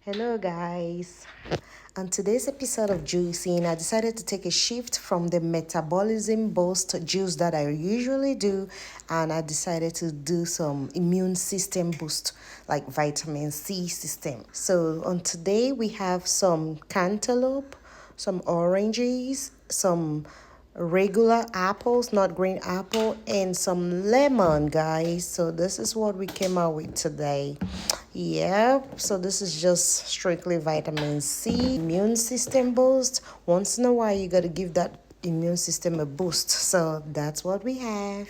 Hello, guys. On today's episode of Juicing, I decided to take a shift from the metabolism boost juice that I usually do, and I decided to do some immune system boost like vitamin C system. So, on today, we have some cantaloupe, some oranges, some regular apples, not green apple, and some lemon, guys. So this is what we came out with today. Yep, so this is just strictly vitamin C, immune system boost. Once in a while, you got to give that immune system a boost. So that's what we have.